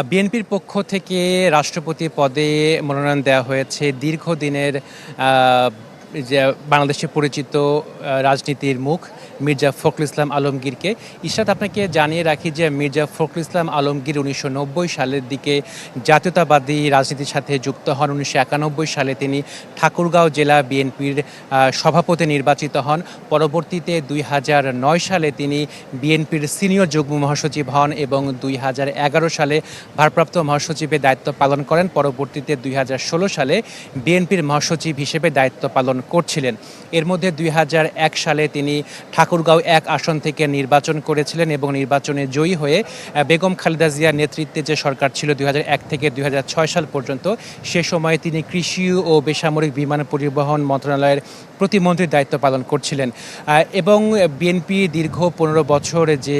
বিএনপির পক্ষ থেকে রাষ্ট্রপতি পদে মনোনয়ন দেওয়া হয়েছে দীর্ঘদিনের যে বাংলাদেশে পরিচিত রাজনীতির মুখ মির্জা ফখরুল ইসলাম আলমগীরকে। ইশরাত, আপনাকে জানিয়ে রাখি যে মির্জা ফখরুল ইসলাম আলমগীর 1990 সালের দিকে জাতীয়তাবাদী রাজনীতির সাথে যুক্ত হন। 1991 সালে তিনি ঠাকুরগাঁও জেলা বিএনপির সভাপতি নির্বাচিত হন। পরবর্তীতে 2009 সালে তিনি বিএনপির সিনিয়র যুগ্ম মহাসচিব হন এবং 2011 সালে ভারপ্রাপ্ত মহাসচিবের দায়িত্ব পালন করেন। পরবর্তীতে 2016 সালে বিএনপির মহাসচিব হিসেবে দায়িত্ব পালন করছিলেন। এর মধ্যে 2001 সালে তিনি ঠাকুরগাঁও 1 আসন থেকে নির্বাচন করেছিলেন এবং নির্বাচনে জয়ী হয়ে বেগম খালেদা জিয়ার নেতৃত্বে যে সরকার ছিল 2001 থেকে 2006 সাল পর্যন্ত, সে সময়ে তিনি কৃষি ও বেসামরিক বিমান পরিবহন মন্ত্রণালয়ের প্রতিমন্ত্রীর দায়িত্ব পালন করছিলেন। এবং বিএনপি দীর্ঘ 15 বছর যে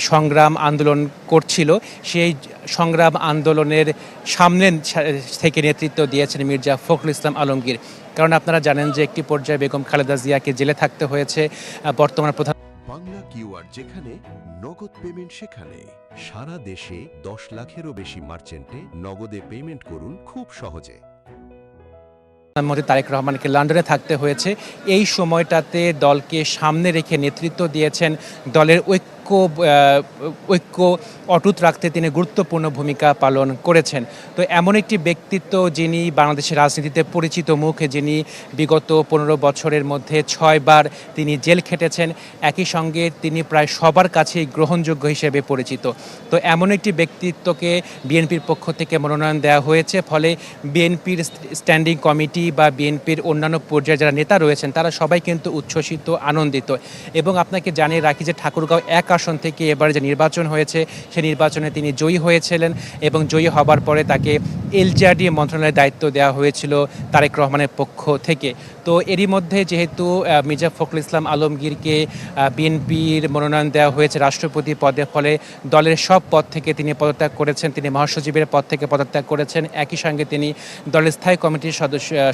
সংগ্রাম আন্দোলন করছিল, সেই সংগ্রাম আন্দোলনের সামনে থেকে নেতৃত্ব দিয়েছেন মির্জা ফখরুল ইসলাম আলমগীর। কারণ আপনারা জানেন যে একটি পর্যায়ে বেগম খালেদা জিয়াকে জেলে থাকতে হয়েছে। বর্তমান প্রধান বাংলা কিউআর, যেখানে নগদ পেমেন্ট সেখানে। সারা দেশে 10 লাখেরও বেশি মার্চেন্টে নগদে পেমেন্ট করুন খুব সহজে। প্রধানমন্ত্রী তারেক রহমানকে লন্ডনে থাকতে হয়েছে। এই সময়টাতে দলকে সামনে রেখে নেতৃত্ব দিয়েছেন। দলের ঐক্য অটুট রাখতে তিনি গুরুত্বপূর্ণ ভূমিকা পালন করেছেন। তো এমন একটি ব্যক্তিত্ব যিনি বাংলাদেশের রাজনীতিতে পরিচিত মুখ, যিনি বিগত 15 বছরের মধ্যে 6 বার তিনি জেল খেটেছেন, একই সঙ্গে তিনি প্রায় সবার কাছেই গ্রহণযোগ্য হিসেবে পরিচিত। তো এমন একটি ব্যক্তিত্বকে বিএনপির পক্ষ থেকে মনোনয়ন দেওয়া হয়েছে। ফলে বিএনপির স্ট্যান্ডিং কমিটি বা বিএনপির অন্যান্য পর্যায়ে যারা নেতা রয়েছেন, তারা সবাই কিন্তু উচ্ছ্বসিত, আনন্দিত। এবং আপনাকে জানিয়ে রাখি যে ঠাকুরগাঁও 1 আসন থেকে এবারে যে নির্বাচন হয়েছে, সেই নির্বাচনে তিনি জয়ী হয়েছিলেন এবং জয়ী হবার পরে তাকে এলজিআরডি মন্ত্রণালয়ের দায়িত্ব দেওয়া হয়েছিল তারেক রহমানের পক্ষ থেকে। তো এরই মধ্যে যেহেতু মির্জা ফখরুল ইসলাম আলমগীরকে বিএনপির মনোনয়ন দেওয়া হয়েছে রাষ্ট্রপতি পদে, ফলে দলের সব পদ থেকে তিনি পদত্যাগ করেছেন। তিনি মহাসচিবের পদ থেকে পদত্যাগ করেছেন, একই সঙ্গে তিনি দলের স্থায়ী কমিটির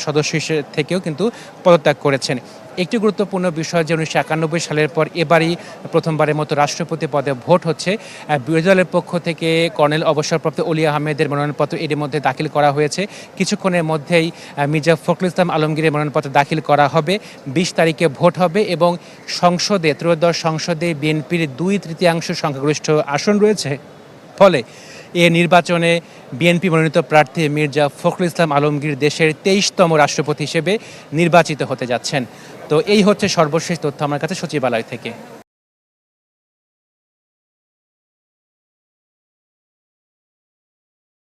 সদস্য থেকেও কিন্তু পদত্যাগ করেছেন। একটি গুরুত্বপূর্ণ বিষয় যে 1991 সালের পর এবারই প্রথমবারের মতো রাষ্ট্রপতি পদে ভোট হচ্ছে। বিরোধী দলের পক্ষ থেকে কর্নেল অবসরপ্রাপ্ত অলি আহমেদের মনোনয়নপত্র এর মধ্যে দাখিল করা হয়েছে। কিছুক্ষণের মধ্যেই মির্জা ফখরুল ইসলাম আলমগীরের মনোনয়নপত্র দাখিল করা হবে। 20 তারিখে ভোট হবে এবং সংসদে, ত্রয়োদশ সংসদে বিএনপির 2/3 সংখ্যাগরিষ্ঠ আসন রয়েছে। ফলে এ নির্বাচনে বিএনপি মনোনীত প্রার্থী মির্জা ফখরুল ইসলাম আলমগীর দেশের 23তম রাষ্ট্রপতি হিসেবে নির্বাচিত হতে যাচ্ছেন। তো এই হচ্ছে সর্বশেষ তথ্য আমার কাছে সচিবালয় থেকে।